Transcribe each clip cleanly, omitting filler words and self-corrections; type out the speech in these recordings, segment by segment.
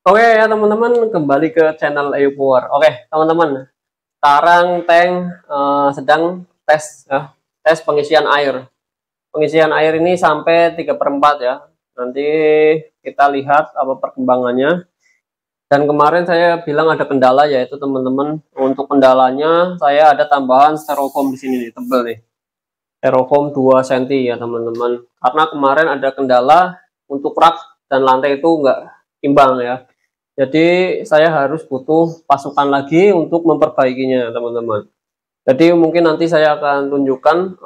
Oke ya teman-teman, kembali ke channel EU Power. Oke teman-teman, sekarang tank sedang tes tes pengisian air. Pengisian air ini sampai 3/4 ya. Nanti kita lihat apa perkembangannya. Dan kemarin saya bilang ada kendala, yaitu teman-teman, untuk kendalanya saya ada tambahan styrofoam di sini nih, tebel nih. Styrofoam 2 cm ya teman-teman. Karena kemarin ada kendala untuk rak dan lantai itu enggak imbang ya. Jadi saya harus butuh pasukan lagi untuk memperbaikinya teman-teman. Jadi mungkin nanti saya akan tunjukkan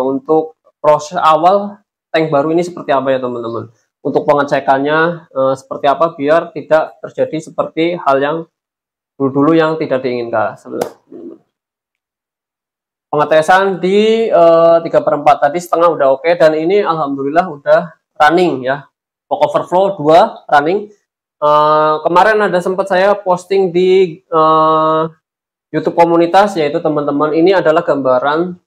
untuk proses awal tank baru ini seperti apa ya teman-teman. Untuk pengecekannya seperti apa biar tidak terjadi seperti hal yang dulu-dulu yang tidak diinginkan. Pengetesan di 3/4 tadi setengah udah oke, dan ini alhamdulillah udah running ya. Pok overflow 2 running. Kemarin ada sempat saya posting di YouTube komunitas, yaitu teman-teman, ini adalah gambaran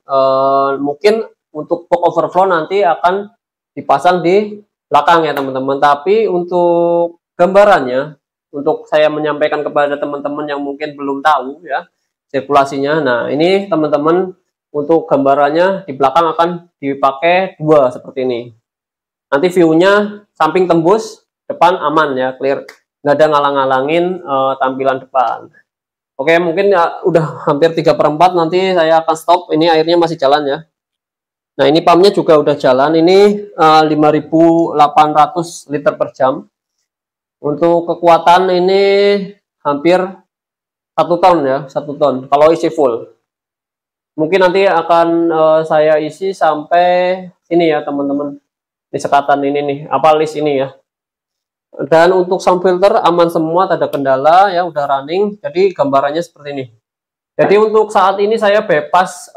mungkin untuk pok overflow nanti akan dipasang di belakang ya teman-teman, tapi untuk gambarannya, untuk saya menyampaikan kepada teman-teman yang mungkin belum tahu ya sirkulasinya. Nah ini teman-teman, untuk gambarannya di belakang akan dipakai 2 seperti ini. Nanti view-nya samping tembus, depan aman ya, clear, nggak ada ngalang-ngalangin tampilan depan. Oke, mungkin ya udah hampir 3/4, nanti saya akan stop. Ini airnya masih jalan ya. Nah ini pumpnya juga udah jalan, ini 5.800 liter per jam. Untuk kekuatan ini hampir 1 ton ya, 1 ton kalau isi full. Mungkin nanti akan saya isi sampai ini ya teman-teman, di sekatan ini nih, apa list ini ya. Dan untuk sound filter aman semua, tak ada kendala ya, udah running. Jadi gambarannya seperti ini. Jadi untuk saat ini saya bebas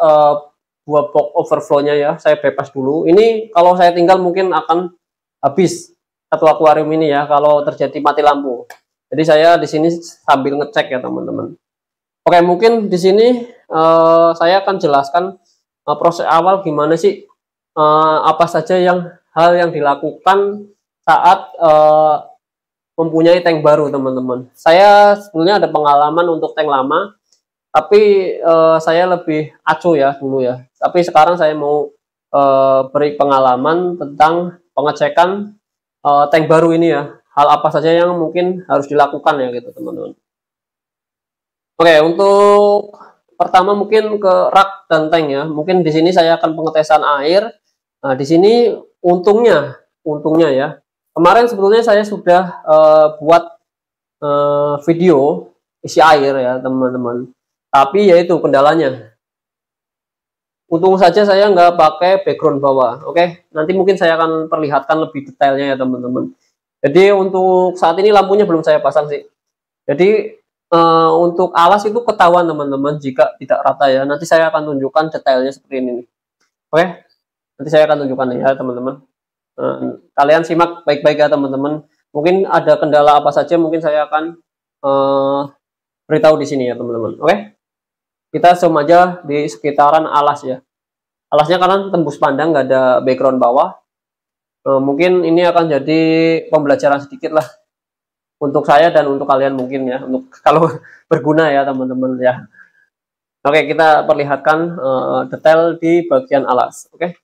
2 box overflow-nya ya, saya bebas dulu. Ini kalau saya tinggal mungkin akan habis satu akuarium ini ya kalau terjadi mati lampu. Jadi saya di sini sambil ngecek ya teman-teman. Oke, mungkin di sini saya akan jelaskan proses awal gimana sih, apa saja hal yang dilakukan saat mempunyai tank baru teman-teman. Saya sebenarnya ada pengalaman untuk tank lama, tapi saya lebih acuh ya dulu ya. Tapi sekarang saya mau beri pengalaman tentang pengecekan tank baru ini ya. Hal apa saja yang mungkin harus dilakukan ya gitu teman-teman. Oke, untuk pertama mungkin ke rak dan tank ya. Mungkin di sini saya akan pengetesan air. Nah, di sini untungnya ya. Kemarin sebetulnya saya sudah buat video isi air ya teman-teman. Tapi yaitu kendalanya. Untung saja saya nggak pakai background bawah. Oke, nanti mungkin saya akan perlihatkan lebih detailnya ya teman-teman. Jadi untuk saat ini lampunya belum saya pasang sih. Jadi untuk alas itu ketahuan teman-teman jika tidak rata ya. Nanti saya akan tunjukkan detailnya seperti ini nih. Oke, nanti saya akan tunjukkan ya teman-teman. Kalian simak baik-baik ya teman-teman. Mungkin ada kendala apa saja, mungkin saya akan beritahu di sini ya teman-teman. Oke, kita zoom aja di sekitaran alas ya. Alasnya karena tembus pandang, nggak ada background bawah. Mungkin ini akan jadi pembelajaran sedikit lah untuk saya dan untuk kalian mungkin ya, untuk kalau berguna ya teman-teman ya. Oke, kita perlihatkan detail di bagian alas. Oke.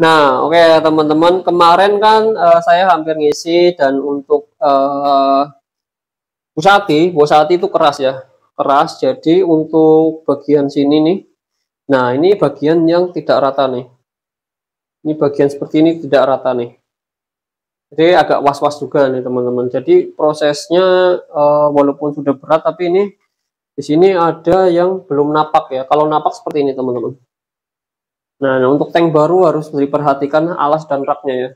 Nah, oke teman-teman, kemarin kan saya hampir ngisi, dan untuk Bosati itu keras ya, keras. Jadi untuk bagian sini nih, nah ini bagian yang tidak rata nih. Ini bagian seperti ini tidak rata nih. Jadi agak was-was juga nih teman-teman. Jadi prosesnya walaupun sudah berat, tapi ini di sini ada yang belum napak ya. Kalau napak seperti ini teman-teman. Nah, untuk tank baru harus diperhatikan alas dan raknya ya.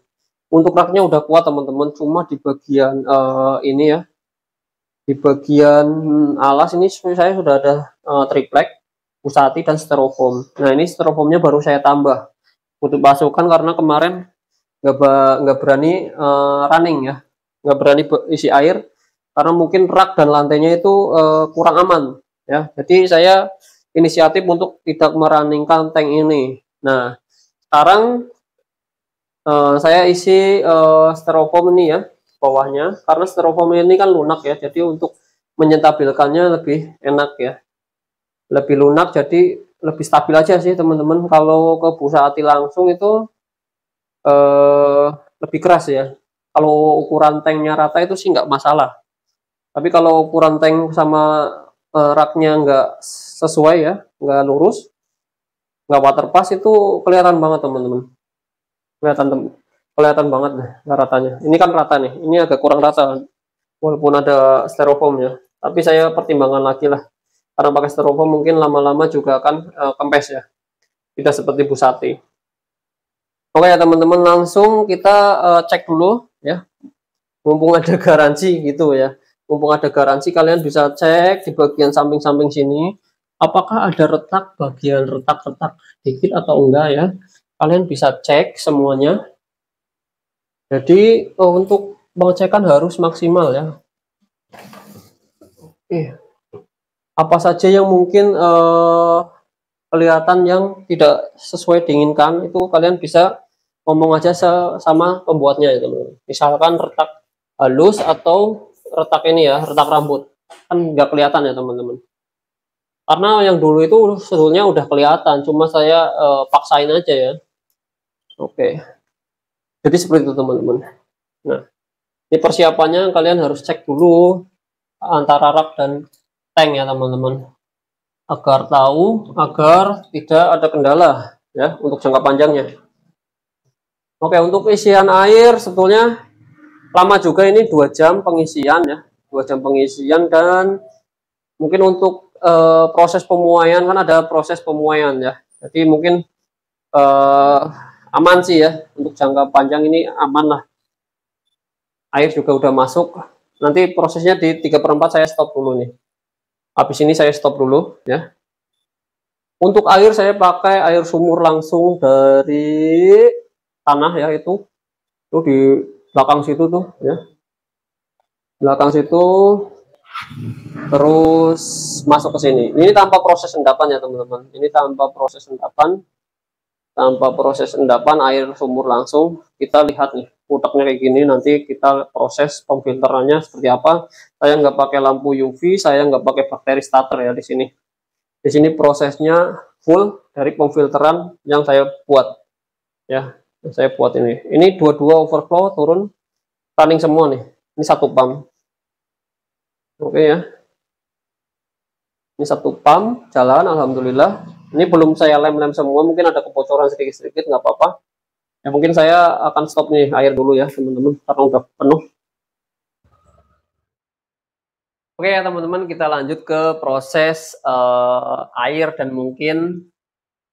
Untuk raknya udah kuat teman-teman, cuma di bagian ini ya, di bagian alas ini saya sudah ada triplek, Bosati, dan styrofoam. Nah ini styrofoamnya baru saya tambah untuk pasukan karena kemarin nggak berani running ya, nggak berani isi air karena mungkin rak dan lantainya itu kurang aman ya. Jadi saya inisiatif untuk tidak merunningkan tank ini. Nah sekarang saya isi styrofoam ini ya. bawahnya, karena styrofoam ini kan lunak ya, jadi untuk menyentabilkannya lebih enak ya, lebih lunak, jadi lebih stabil aja sih teman-teman. Kalau ke busa ati langsung itu lebih keras ya. Kalau ukuran tanknya rata itu sih nggak masalah, tapi kalau ukuran tank sama raknya nggak sesuai ya, nggak lurus, nggak waterpass, itu kelihatan banget teman-teman, kelihatan banget nggak ratanya. Ini kan rata nih, ini agak kurang rata walaupun ada styrofoamnya, tapi saya pertimbangkan lagi lah, karena pakai styrofoam mungkin lama-lama juga akan kempes ya, tidak seperti Busati. Oke ya teman-teman, langsung kita cek dulu ya, mumpung ada garansi gitu ya, mumpung ada garansi kalian bisa cek di bagian samping-samping sini apakah ada retak, bagian retak-retak dikit atau enggak ya. Kalian bisa cek semuanya. Jadi untuk pengecekan harus maksimal ya. Apa saja yang mungkin kelihatan yang tidak sesuai diinginkan, itu kalian bisa ngomong aja sama pembuatnya ya teman-teman. Misalkan retak halus atau retak ini ya, retak rambut, kan nggak kelihatan ya teman-teman, karena yang dulu itu sebetulnya udah kelihatan, cuma saya paksain aja ya. Oke, jadi seperti itu teman-teman. Nah, ini persiapannya kalian harus cek dulu antara rak dan tank ya teman-teman, agar tahu, agar tidak ada kendala ya untuk jangka panjangnya. Oke, untuk isian air sebetulnya lama juga, ini 2 jam pengisian ya, 2 jam pengisian. Dan mungkin untuk proses pemuaian, kan ada proses pemuaian ya, jadi mungkin aman sih ya, untuk jangka panjang ini aman lah, air juga udah masuk. Nanti prosesnya di 3/4 saya stop dulu nih, habis ini saya stop dulu ya. Untuk air saya pakai air sumur langsung dari tanah ya, itu di belakang situ tuh ya, belakang situ, terus masuk ke sini. Ini tanpa proses endapan ya teman-teman, ini tanpa proses endapan, air sumur langsung. Kita lihat nih utaknya kayak gini, nanti kita proses pemfilterannya seperti apa. Saya nggak pakai lampu UV, saya nggak pakai bakteri starter ya di sini. Di sini prosesnya full dari pemfilteran yang saya buat ya. Saya buat ini dua-dua overflow turun running semua nih. Ini 1 pump. Oke ya. Ini 1 pump jalan, alhamdulillah. Ini belum saya lem semua, mungkin ada kebocoran sedikit-sedikit, nggak apa-apa. Ya mungkin saya akan stop nih air dulu ya teman-teman, karena udah penuh. Oke ya teman-teman, kita lanjut ke proses air dan mungkin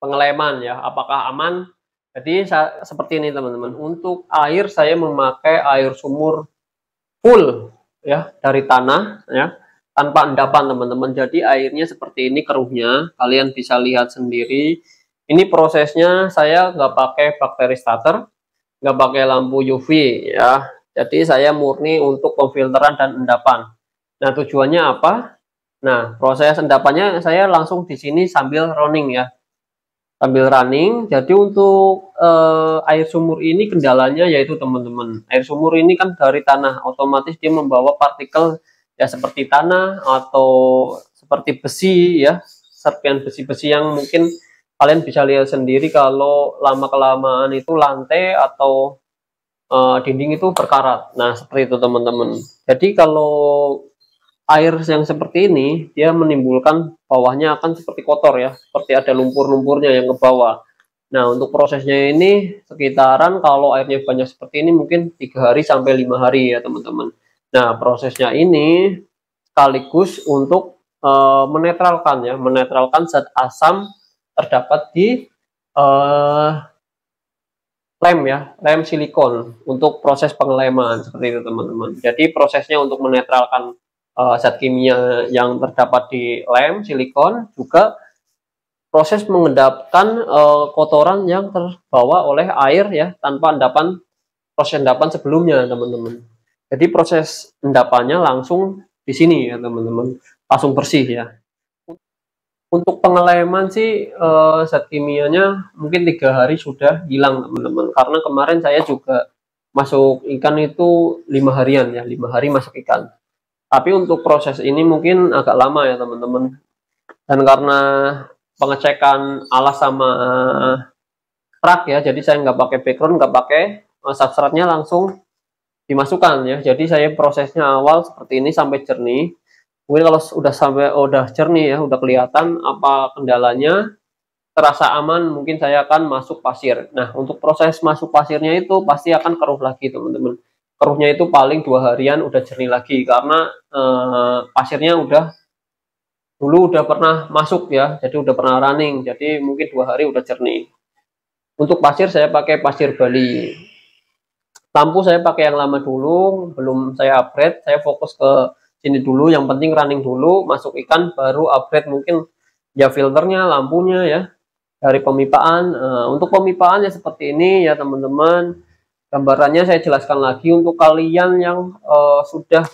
pengeleman ya, apakah aman. Jadi seperti ini teman-teman, untuk air saya memakai air sumur full ya, dari tanah ya, tanpa endapan teman-teman. Jadi airnya seperti ini keruhnya, kalian bisa lihat sendiri. Ini prosesnya saya nggak pakai bakteri starter, nggak pakai lampu UV ya. Jadi saya murni untuk pemfilteran dan endapan. Nah tujuannya apa? Nah proses endapannya saya langsung di sini sambil running ya, sambil running. Jadi untuk air sumur ini kendalanya yaitu teman-teman, air sumur ini kan dari tanah, otomatis dia membawa partikel ya, seperti tanah atau seperti besi ya, serpian besi-besi yang mungkin kalian bisa lihat sendiri kalau lama kelamaan itu lantai atau dinding itu berkarat. Nah seperti itu teman-teman. Jadi kalau air yang seperti ini, dia menimbulkan bawahnya akan seperti kotor ya, seperti ada lumpur-lumpurnya yang ke bawah. Nah untuk prosesnya ini sekitaran, kalau airnya banyak seperti ini mungkin 3 hari sampai 5 hari ya teman-teman. Nah prosesnya ini sekaligus untuk menetralkan ya, menetralkan zat asam terdapat di lem ya, lem silikon untuk proses pengeleman seperti itu teman-teman. Jadi prosesnya untuk menetralkan zat kimia yang terdapat di lem silikon, juga proses mengendapkan kotoran yang terbawa oleh air ya, tanpa endapan, proses endapan sebelumnya teman-teman. Jadi proses endapannya langsung di sini ya teman-teman, langsung bersih ya. Untuk pengeleman sih zat kimianya mungkin 3 hari sudah hilang teman-teman, karena kemarin saya juga masuk ikan itu 5 harian ya, 5 hari masuk ikan. Tapi untuk proses ini mungkin agak lama ya teman-teman. Dan karena pengecekan alas sama rak ya, jadi saya nggak pakai background, nggak pakai substratnya, langsung dimasukkan ya. Jadi saya prosesnya awal seperti ini sampai jernih. Mungkin kalau udah jernih ya, udah kelihatan apa kendalanya, terasa aman, mungkin saya akan masuk pasir. Nah, untuk proses masuk pasirnya itu pasti akan keruh lagi teman-teman. Keruhnya itu paling 2 harian udah jernih lagi, karena pasirnya dulu udah pernah masuk ya, jadi udah pernah running, jadi mungkin 2 hari udah jernih. Untuk pasir saya pakai pasir Bali. Lampu saya pakai yang lama dulu, belum saya upgrade, saya fokus ke sini dulu, yang penting running dulu, masuk ikan baru upgrade mungkin ya filternya, lampunya ya, dari pemipaan. Untuk pemipaan ya seperti ini ya teman-teman, gambarannya saya jelaskan lagi untuk kalian yang sudah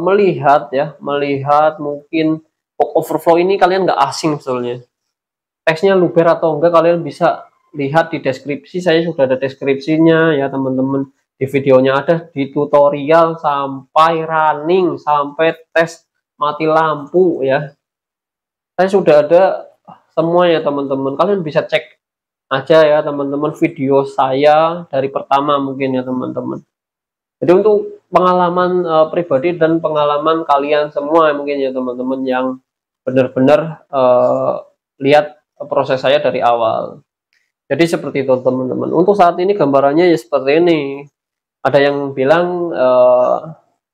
melihat mungkin pop overflow ini kalian nggak asing sebetulnya. Teksnya luber atau enggak kalian bisa lihat di deskripsi, saya sudah ada deskripsinya ya teman-teman. Di videonya ada, di tutorial sampai running, sampai tes mati lampu ya. Saya sudah ada semua ya teman-teman. Kalian bisa cek aja ya teman-teman video saya dari pertama mungkin ya teman-teman. Jadi untuk pengalaman pribadi dan pengalaman kalian semua mungkin ya teman-teman yang benar-benar lihat proses saya dari awal. Jadi seperti itu teman-teman. Untuk saat ini gambarannya ya seperti ini. Ada yang bilang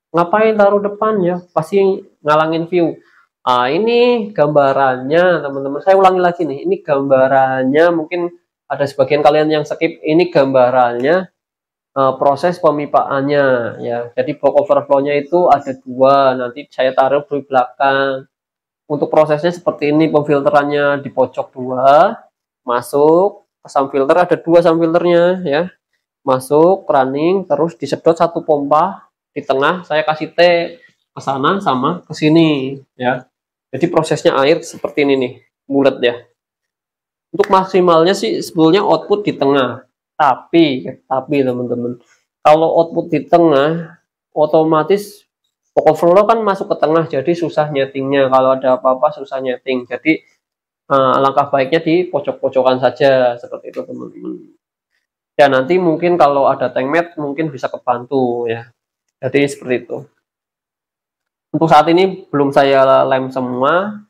ngapain taruh depan ya, pasti ngalangin view. Ini gambarannya teman-teman. Saya ulangi lagi nih. Ini gambarannya, mungkin ada sebagian kalian yang skip. Ini gambarannya proses pemipaannya ya. Jadi box overflow-nya itu ada 2. Nanti saya taruh di belakang. Untuk prosesnya seperti ini, pemfilterannya di pojok 2, masuk ke sump filter, ada 2 sump filternya ya, masuk running, terus disedot 1 pompa di tengah, saya kasih T ke sana sama ke sini ya. Jadi prosesnya air seperti ini nih, bulat ya. Untuk maksimalnya sih sebetulnya output di tengah, tapi teman-teman, kalau output di tengah otomatis overflow kan masuk ke tengah, jadi susah nyetingnya. Kalau ada apa-apa susah nyeting. Jadi alangkah baiknya di pojok-pojokan saja seperti itu teman-teman. Ya nanti mungkin kalau ada tank mat mungkin bisa kebantu ya. Jadi seperti itu. Untuk saat ini belum saya lem semua.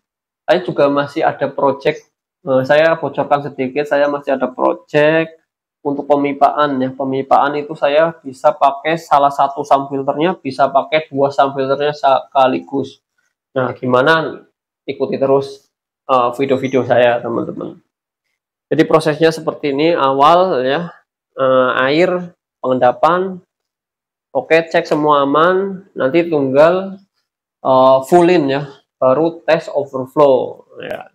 Saya juga masih ada project. Saya bocorkan sedikit. Saya masih ada project untuk pemipaan ya. Pemipaan itu saya bisa pakai salah satu sump filternya, bisa pakai 2 sump filternya sekaligus. Nah gimana, ikuti terus video-video saya teman-teman. Jadi prosesnya seperti ini awal ya, air pengendapan, oke, cek semua aman, nanti tunggal fullin ya, baru tes overflow ya.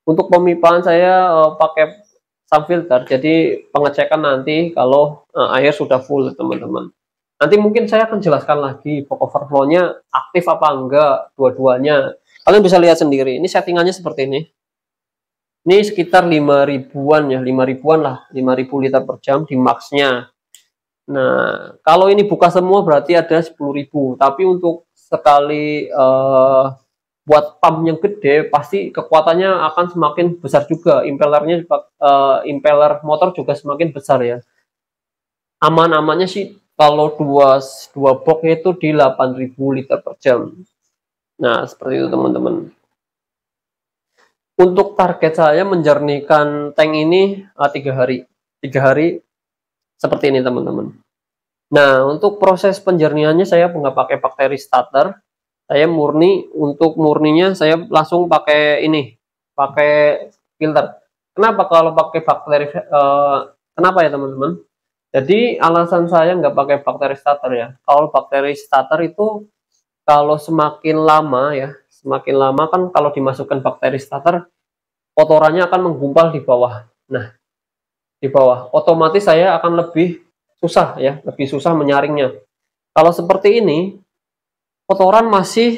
Untuk pemipaan saya pakai sump filter, jadi pengecekan nanti kalau air sudah full teman-teman. Nanti mungkin saya akan jelaskan lagi box overflow-nya aktif apa enggak, dua-duanya. Kalian bisa lihat sendiri, ini settingannya seperti ini. Ini sekitar 5 ribuan ya, 5 ribuan lah, 5.000 liter per jam di max-nya. Nah, kalau ini buka semua berarti ada 10.000, tapi untuk sekali buat pump yang gede pasti kekuatannya akan semakin besar juga, impellernya impeller motor juga semakin besar ya. Aman-amannya sih kalau dua box itu di 8.000 liter per jam. Nah seperti itu teman-teman. Untuk target saya menjernihkan tank ini 3 hari 3 hari seperti ini teman-teman. Nah untuk proses penjernihannya saya nggak pakai bakteri starter, saya murni. Untuk murninya saya langsung pakai ini, pakai filter. Kenapa kalau pakai bakteri kenapa ya teman-teman? Jadi alasan saya nggak pakai bakteri starter ya, kalau bakteri starter itu kalau semakin lama ya, semakin lama kan kalau dimasukkan bakteri starter kotorannya akan menggumpal di bawah. Nah di bawah otomatis saya akan lebih susah ya, lebih susah menyaringnya. Kalau seperti ini kotoran masih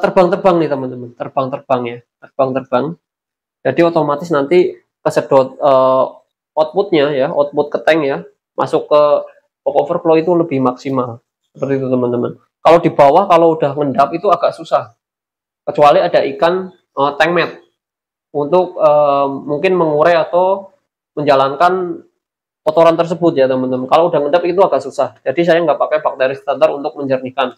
terbang-terbang nih teman-teman, terbang-terbang ya, terbang-terbang. Jadi otomatis nanti kesedot outputnya ya, output ke tank ya, masuk ke overflow itu lebih maksimal. Seperti itu teman-teman. Kalau di bawah kalau udah ngendap itu agak susah. Kecuali ada ikan tank mat untuk mungkin mengurai atau menjalankan kotoran tersebut ya teman-teman. Kalau udah ngendap itu agak susah. Jadi saya nggak pakai bakteri starter untuk menjernihkan.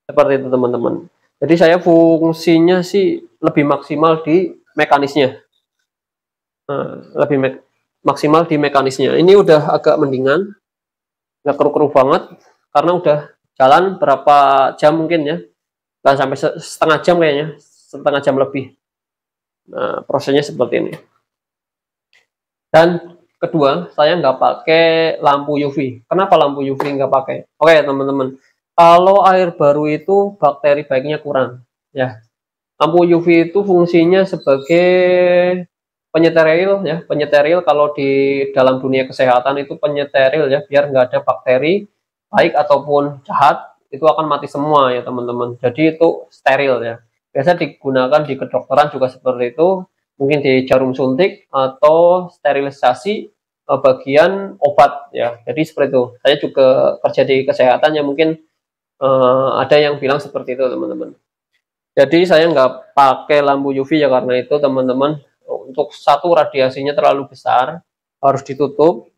Seperti itu teman-teman. Jadi saya fungsinya sih lebih maksimal di mekanisnya. Lebih maksimal di mekanisnya. Ini udah agak mendingan. Nggak keruh-keruh banget. Karena udah jalan berapa jam mungkin ya. Nggak sampai setengah jam kayaknya. Setengah jam lebih. Nah, prosesnya seperti ini. Dan kedua, saya nggak pakai lampu UV. Kenapa lampu UV nggak pakai? Oke teman-teman. Kalau air baru itu bakteri baiknya kurang. Ya, lampu UV itu fungsinya sebagai penyeteril ya, penyeteril kalau di dalam dunia kesehatan itu penyeteril ya, biar nggak ada bakteri baik ataupun jahat itu akan mati semua ya teman-teman. Jadi itu steril ya. Biasa digunakan di kedokteran juga seperti itu, mungkin di jarum suntik atau sterilisasi bagian obat ya. Jadi seperti itu. Saya juga kerja di kesehatan ya, mungkin ada yang bilang seperti itu teman-teman. Jadi saya nggak pakai lampu UV ya karena itu teman-teman. Untuk satu, radiasinya terlalu besar, harus ditutup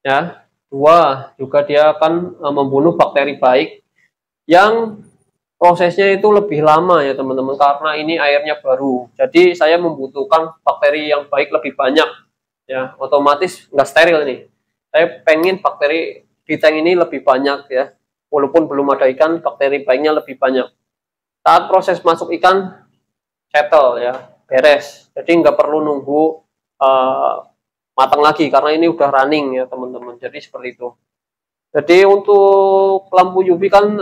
ya. Dua, juga dia akan membunuh bakteri baik yang prosesnya itu lebih lama ya teman-teman, karena ini airnya baru. Jadi saya membutuhkan bakteri yang baik lebih banyak ya, otomatis nggak steril nih. Saya pengen bakteri di tank ini lebih banyak ya, walaupun belum ada ikan, bakteri baiknya lebih banyak. Saat proses masuk ikan settle ya, beres. Jadi nggak perlu nunggu matang lagi karena ini udah running ya teman-teman. Jadi seperti itu. Jadi untuk lampu UV kan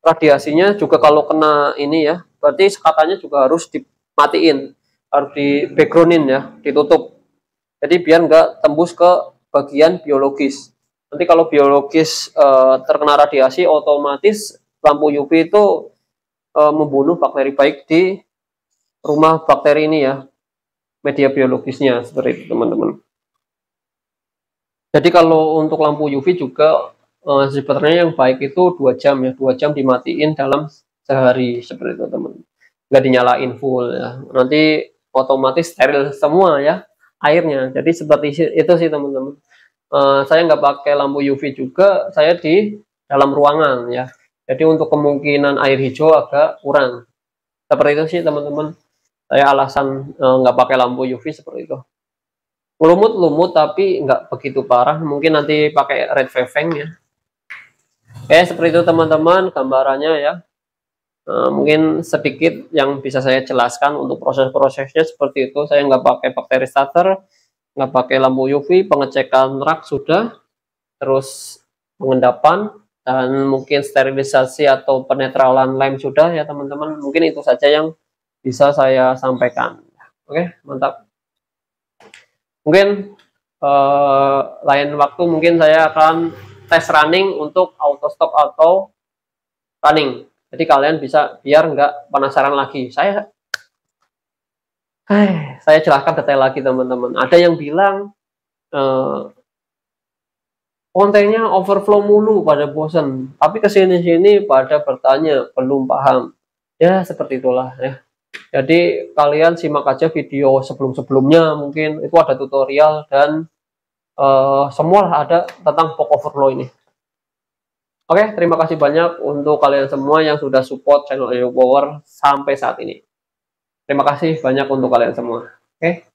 radiasinya juga kalau kena ini ya, berarti sekatannya juga harus dimatiin, harus di backgroundin ya, ditutup. Jadi biar nggak tembus ke bagian biologis. Nanti kalau biologis terkena radiasi, otomatis lampu UV itu membunuh bakteri baik di rumah bakteri ini ya, media biologisnya seperti itu teman-teman. Jadi kalau untuk lampu UV juga sebenarnya yang baik itu 2 jam ya, 2 jam dimatiin dalam sehari seperti itu teman, nggak dinyalain full ya, nanti otomatis steril semua ya airnya. Jadi seperti itu sih teman-teman. Saya nggak pakai lampu UV juga, saya di dalam ruangan ya, jadi untuk kemungkinan air hijau agak kurang. Seperti itu sih teman-teman, saya alasan nggak pakai lampu UV seperti itu. Lumut-lumut tapi nggak begitu parah, mungkin nanti pakai red veveng ya. Oke, seperti itu teman-teman gambarannya ya. Mungkin sedikit yang bisa saya jelaskan untuk proses-prosesnya seperti itu. Saya nggak pakai bakteri starter, nggak pakai lampu UV, pengecekan rak sudah, terus pengendapan, dan mungkin sterilisasi atau penetralan lem sudah ya teman-teman. Mungkin itu saja yang bisa saya sampaikan. Oke, mantap. Mungkin lain waktu mungkin saya akan tes running untuk auto stop atau running. Jadi kalian bisa biar nggak penasaran lagi. Saya jelaskan detail lagi teman-teman. Ada yang bilang kontennya overflow mulu pada bosen. Tapi kesini-sini pada bertanya belum paham. Ya seperti itulah ya. Jadi kalian simak aja video sebelum-sebelumnya, mungkin itu ada tutorial dan semua ada tentang POC overflow ini. Oke, terima kasih banyak untuk kalian semua yang sudah support channel EO Power sampai saat ini. Terima kasih banyak untuk kalian semua. Oke.